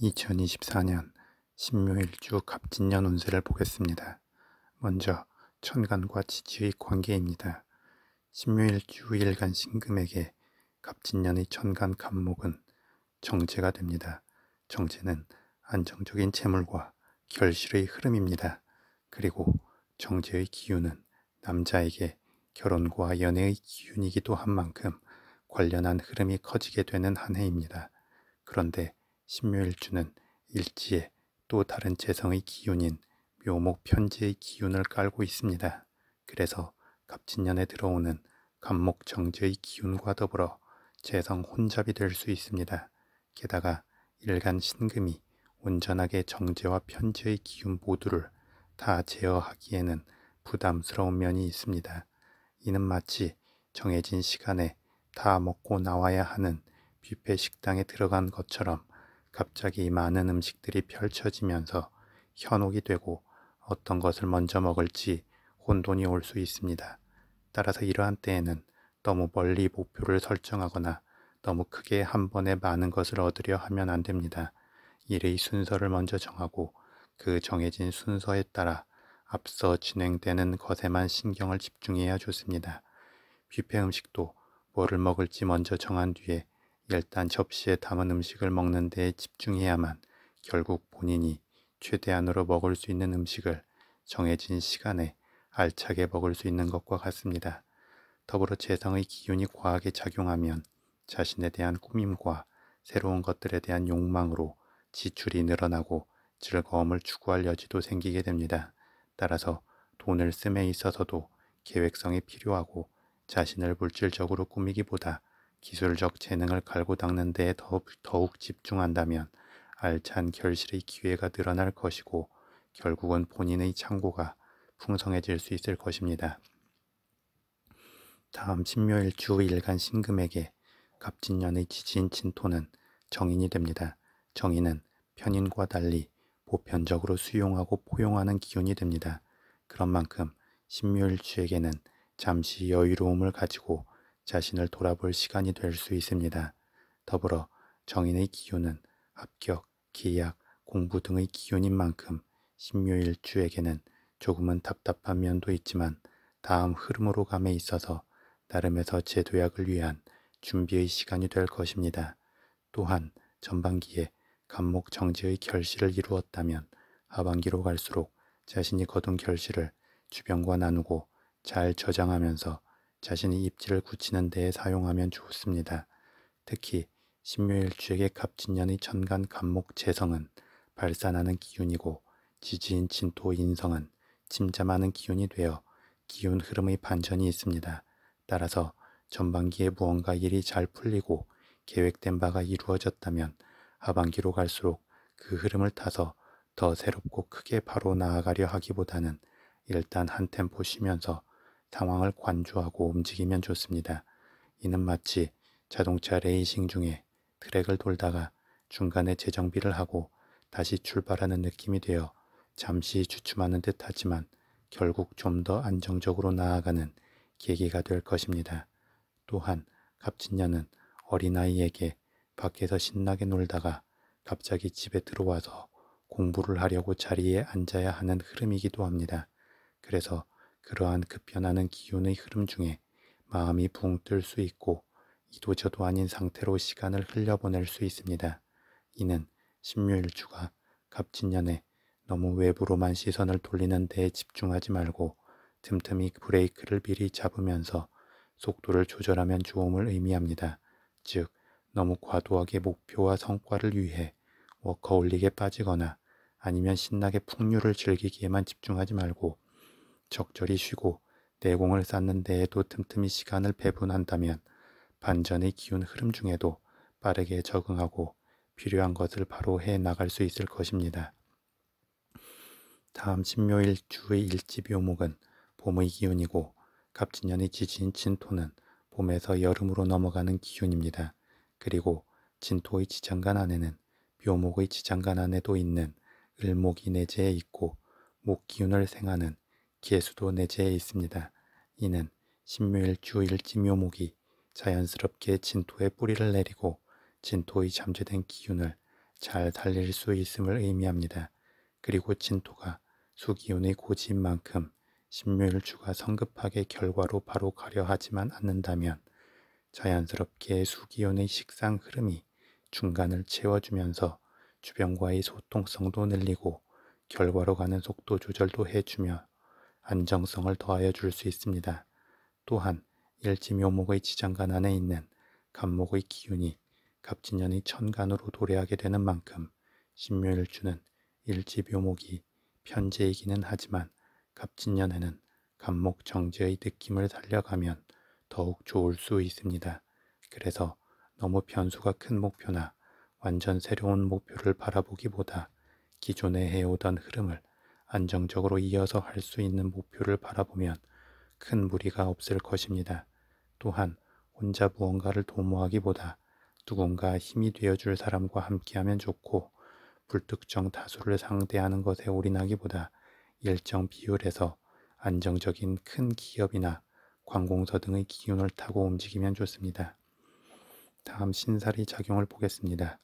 2024년 신묘일주 갑진년 운세를 보겠습니다. 먼저 천간과 지지의 관계입니다. 신묘일주 일간 신금에게 갑진년의 천간 갑목은 정제가 됩니다. 정제는 안정적인 재물과 결실의 흐름입니다. 그리고 정제의 기운은 남자에게 결혼과 연애의 기운이기도 한 만큼 관련한 흐름이 커지게 되는 한 해입니다. 그런데 신묘일주는 일지에 또 다른 재성의 기운인 묘목 편지의 기운을 깔고 있습니다. 그래서 갑진년에 들어오는 갑목 정제의 기운과 더불어 재성 혼잡이 될 수 있습니다. 게다가 일간 신금이 온전하게 정제와 편지의 기운 모두를 다 제어하기에는 부담스러운 면이 있습니다. 이는 마치 정해진 시간에 다 먹고 나와야 하는 뷔페 식당에 들어간 것처럼 갑자기 많은 음식들이 펼쳐지면서 현혹이 되고 어떤 것을 먼저 먹을지 혼돈이 올 수 있습니다. 따라서 이러한 때에는 너무 멀리 목표를 설정하거나 너무 크게 한 번에 많은 것을 얻으려 하면 안 됩니다. 일의 순서를 먼저 정하고 그 정해진 순서에 따라 앞서 진행되는 것에만 신경을 집중해야 좋습니다. 뷔페 음식도 뭐를 먹을지 먼저 정한 뒤에 일단 접시에 담은 음식을 먹는 데에 집중해야만 결국 본인이 최대한으로 먹을 수 있는 음식을 정해진 시간에 알차게 먹을 수 있는 것과 같습니다. 더불어 재성의 기운이 과하게 작용하면 자신에 대한 꾸밈과 새로운 것들에 대한 욕망으로 지출이 늘어나고 즐거움을 추구할 여지도 생기게 됩니다. 따라서 돈을 씀에 있어서도 계획성이 필요하고 자신을 물질적으로 꾸미기보다 기술적 재능을 갈고 닦는 데에 더욱 집중한다면 알찬 결실의 기회가 늘어날 것이고 결국은 본인의 창고가 풍성해질 수 있을 것입니다. 다음 신묘일주 일간 신금에게 갑진년의 지지인 진토는 정인이 됩니다. 정인은 편인과 달리 보편적으로 수용하고 포용하는 기운이 됩니다. 그런 만큼 신묘일주에게는 잠시 여유로움을 가지고 자신을 돌아볼 시간이 될 수 있습니다. 더불어 정인의 기운은 합격, 계약, 공부 등의 기운인 만큼 신묘일주에게는 조금은 답답한 면도 있지만 다음 흐름으로 감에 있어서 나름에서 재도약을 위한 준비의 시간이 될 것입니다. 또한 전반기에 갑목 정제의 결실을 이루었다면 하반기로 갈수록 자신이 거둔 결실을 주변과 나누고 잘 저장하면서 자신의 입지를 굳히는 데에 사용하면 좋습니다. 특히 신묘일주에게 갑진년의 천간 갑목 재성은 발산하는 기운이고 지지인 진토 인성은 침잠하는 기운이 되어 기운 흐름의 반전이 있습니다. 따라서 전반기에 무언가 일이 잘 풀리고 계획된 바가 이루어졌다면 하반기로 갈수록 그 흐름을 타서 더 새롭고 크게 바로 나아가려 하기보다는 일단 한 템포 쉬면서 상황을 관조하고 움직이면 좋습니다. 이는 마치 자동차 레이싱 중에 트랙을 돌다가 중간에 재정비를 하고 다시 출발하는 느낌이 되어 잠시 주춤하는 듯 하지만 결국 좀 더 안정적으로 나아가는 계기가 될 것입니다. 또한 갑진년은 어린아이에게 밖에서 신나게 놀다가 갑자기 집에 들어와서 공부를 하려고 자리에 앉아야 하는 흐름이기도 합니다. 그래서 그러한 급변하는 기운의 흐름 중에 마음이 붕 뜰 수 있고 이도저도 아닌 상태로 시간을 흘려보낼 수 있습니다. 이는 신묘일주가 갑진년에 너무 외부로만 시선을 돌리는 데에 집중하지 말고 틈틈이 브레이크를 미리 잡으면서 속도를 조절하면 좋음을 의미합니다. 즉, 너무 과도하게 목표와 성과를 위해 워커홀릭에 빠지거나 아니면 신나게 풍류를 즐기기에만 집중하지 말고 적절히 쉬고 내공을 쌓는 데에도 틈틈이 시간을 배분한다면 반전의 기운 흐름 중에도 빠르게 적응하고 필요한 것을 바로 해 나갈 수 있을 것입니다. 다음 신묘일주의 일지묘목은 봄의 기운이고 갑진년의 지지인 진토는 봄에서 여름으로 넘어가는 기운입니다. 그리고 진토의 지장간 안에는 묘목의 지장간 안에도 있는 을목이 내재해 있고 목 기운을 생하는 계수도 내재해 있습니다. 이는 신묘일주 일지묘목이 자연스럽게 진토에 뿌리를 내리고 진토의 잠재된 기운을 잘 달릴 수 있음을 의미합니다. 그리고 진토가 수기운의 고지인 만큼 신묘일주가 성급하게 결과로 바로 가려 하지만 않는다면 자연스럽게 수기운의 식상 흐름이 중간을 채워주면서 주변과의 소통성도 늘리고 결과로 가는 속도 조절도 해주며 안정성을 더하여 줄 수 있습니다. 또한 일지묘목의 지장간 안에 있는 간목의 기운이 갑진년의 천간으로 도래하게 되는 만큼 신묘일주는 일지묘목이 편재이기는 하지만 갑진년에는 간목 정제의 느낌을 살려가면 더욱 좋을 수 있습니다. 그래서 너무 변수가 큰 목표나 완전 새로운 목표를 바라보기보다 기존에 해오던 흐름을 안정적으로 이어서 할 수 있는 목표를 바라보면 큰 무리가 없을 것입니다. 또한 혼자 무언가를 도모하기보다 누군가 힘이 되어줄 사람과 함께하면 좋고 불특정 다수를 상대하는 것에 올인하기보다 일정 비율에서 안정적인 큰 기업이나 관공서 등의 기운을 타고 움직이면 좋습니다. 다음 신살이 작용을 보겠습니다.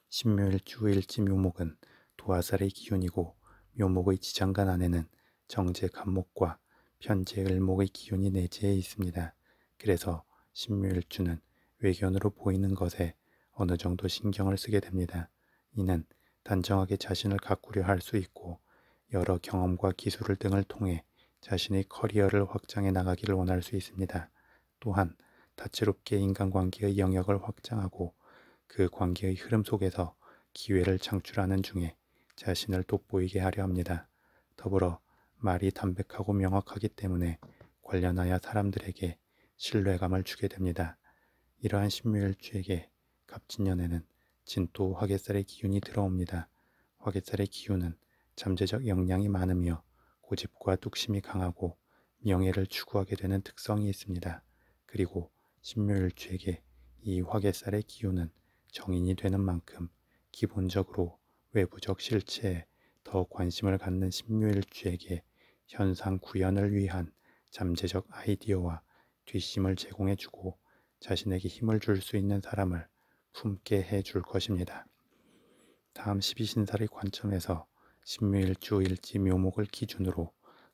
신묘일주 일지묘목은 도화살의 기운이고 묘목의 지장간 안에는 정제 간목과 편재 을목의 기운이 내재해 있습니다. 그래서 신묘일주는 외견으로 보이는 것에 어느 정도 신경을 쓰게 됩니다. 이는 단정하게 자신을 가꾸려 할 수 있고 여러 경험과 기술 등을 통해 자신의 커리어를 확장해 나가기를 원할 수 있습니다. 또한 다채롭게 인간관계의 영역을 확장하고 그 관계의 흐름 속에서 기회를 창출하는 중에 자신을 돋보이게 하려 합니다. 더불어 말이 담백하고 명확하기 때문에 관련하여 사람들에게 신뢰감을 주게 됩니다. 이러한 신묘일주에게 갑진년에는 진토 화개살의 기운이 들어옵니다. 화개살의 기운은 잠재적 역량이 많으며 고집과 뚝심이 강하고 명예를 추구하게 되는 특성이 있습니다. 그리고 신묘일주에게 이 화개살의 기운은 정인이 되는 만큼 기본적으로 외부적 실체에 더 관심을 갖는 신묘일주에게 현상 구현을 위한 잠재적 아이디어와 뒷심을 제공해주고 자신에게 힘을 줄 수 있는 사람을 품게 해줄 것입니다. 다음 12신살의 관점에서 신묘일주 일지묘목을 기준으로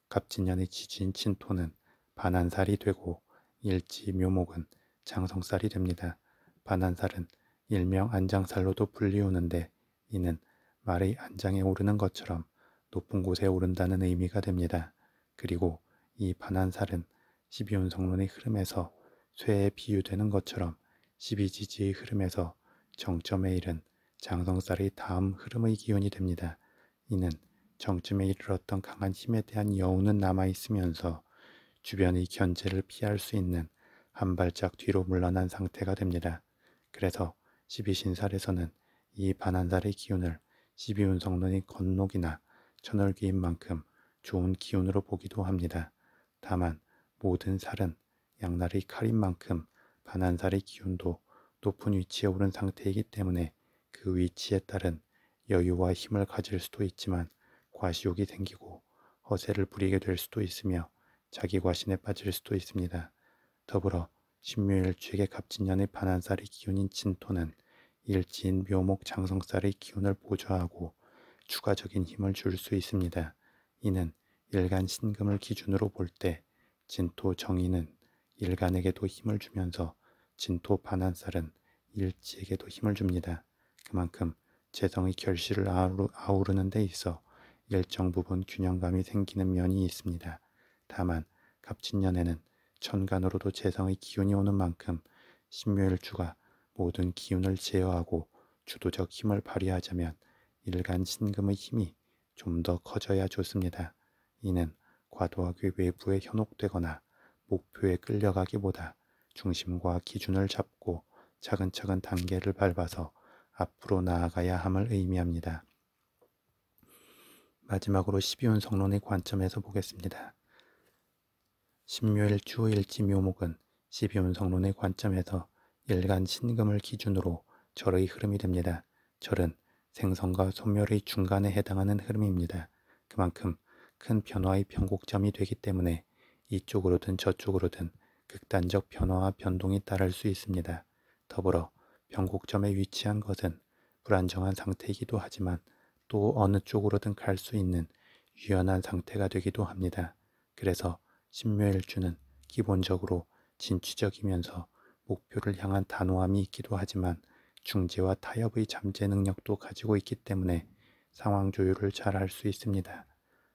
갑진년의 지지인 진토는 반한살이 되고 일지묘목은 장성살이 됩니다. 반한살은 일명 안장살로도 불리우는데 이는 말의 안장에 오르는 것처럼 높은 곳에 오른다는 의미가 됩니다. 그리고 이 반한살은 12운성론의 흐름에서 쇠에 비유되는 것처럼 12지지의 흐름에서 정점에 이른 장성살의 다음 흐름의 기운이 됩니다. 이는 정점에 이르렀던 강한 힘에 대한 여운은 남아있으면서 주변의 견제를 피할 수 있는 한 발짝 뒤로 물러난 상태가 됩니다. 그래서 12신살에서는 이 반한살의 기운을 12운성론의 건록이나 천월기인 만큼 좋은 기운으로 보기도 합니다. 다만 모든 살은 양날의 칼인 만큼 반한살의 기운도 높은 위치에 오른 상태이기 때문에 그 위치에 따른 여유와 힘을 가질 수도 있지만 과시욕이 생기고 허세를 부리게 될 수도 있으며 자기 과신에 빠질 수도 있습니다. 더불어 신묘일주에게 갑진년의 반한살의 기운인 진토는 일지인 묘목 장성살의 기운을 보좌하고 추가적인 힘을 줄 수 있습니다. 이는 일간 신금을 기준으로 볼 때 진토 정인은 일간에게도 힘을 주면서 진토 반한살은 일지에게도 힘을 줍니다. 그만큼 재성의 결실을 아우르는 데 있어 일정 부분 균형감이 생기는 면이 있습니다. 다만 갑진년에는 천간으로도 재성의 기운이 오는 만큼 신묘일주가 모든 기운을 제어하고 주도적 힘을 발휘하자면 일간 신금의 힘이 좀 더 커져야 좋습니다. 이는 과도하게 외부에 현혹되거나 목표에 끌려가기보다 중심과 기준을 잡고 차근차근 단계를 밟아서 앞으로 나아가야 함을 의미합니다. 마지막으로 12운성론의 관점에서 보겠습니다. 신묘일주 일지묘목은 12운성론의 관점에서 일간 신금을 기준으로 절의 흐름이 됩니다. 절은 생성과 소멸의 중간에 해당하는 흐름입니다. 그만큼 큰 변화의 변곡점이 되기 때문에 이쪽으로든 저쪽으로든 극단적 변화와 변동이 따를 수 있습니다. 더불어 변곡점에 위치한 것은 불안정한 상태이기도 하지만 또 어느 쪽으로든 갈 수 있는 유연한 상태가 되기도 합니다. 그래서 신묘일주는 기본적으로 진취적이면서 목표를 향한 단호함이 있기도 하지만 중재와 타협의 잠재 능력도 가지고 있기 때문에 상황 조율을 잘 할 수 있습니다.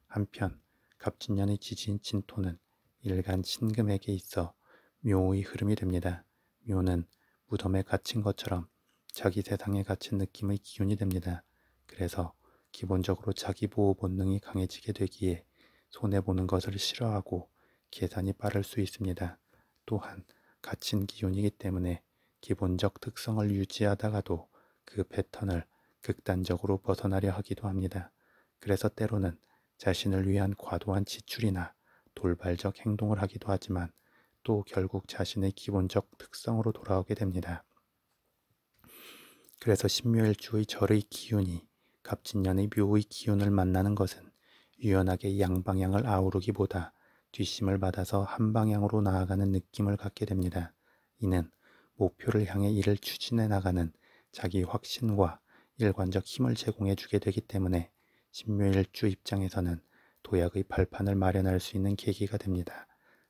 한편 갑진년의 지지인 진토는 일간 신금에게 있어 묘의 흐름이 됩니다. 묘는 무덤에 갇힌 것처럼 자기 세상에 갇힌 느낌의 기운이 됩니다. 그래서 기본적으로 자기 보호 본능이 강해지게 되기에 손해보는 것을 싫어하고 계산이 빠를 수 있습니다. 또한 갇힌 기운이기 때문에 기본적 특성을 유지하다가도 그 패턴을 극단적으로 벗어나려 하기도 합니다. 그래서 때로는 자신을 위한 과도한 지출이나 돌발적 행동을 하기도 하지만 또 결국 자신의 기본적 특성으로 돌아오게 됩니다. 그래서 신묘일주의 절의 기운이 갑진년의 묘의 기운을 만나는 것은 유연하게 양방향을 아우르기보다 뒷심을 받아서 한 방향으로 나아가는 느낌을 갖게 됩니다. 이는 목표를 향해 이를 추진해 나가는 자기 확신과 일관적 힘을 제공해 주게 되기 때문에 신묘일주 입장에서는 도약의 발판을 마련할 수 있는 계기가 됩니다.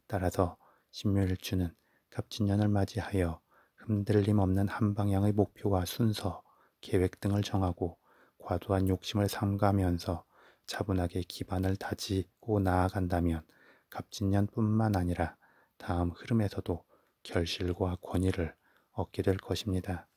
따라서 신묘일주는 갑진년을 맞이하여 흔들림 없는 한 방향의 목표와 순서, 계획 등을 정하고 과도한 욕심을 삼가면서 차분하게 기반을 다지고 나아간다면 갑진년뿐만 아니라 다음 흐름에서도 결실과 권위를 얻게 될 것입니다.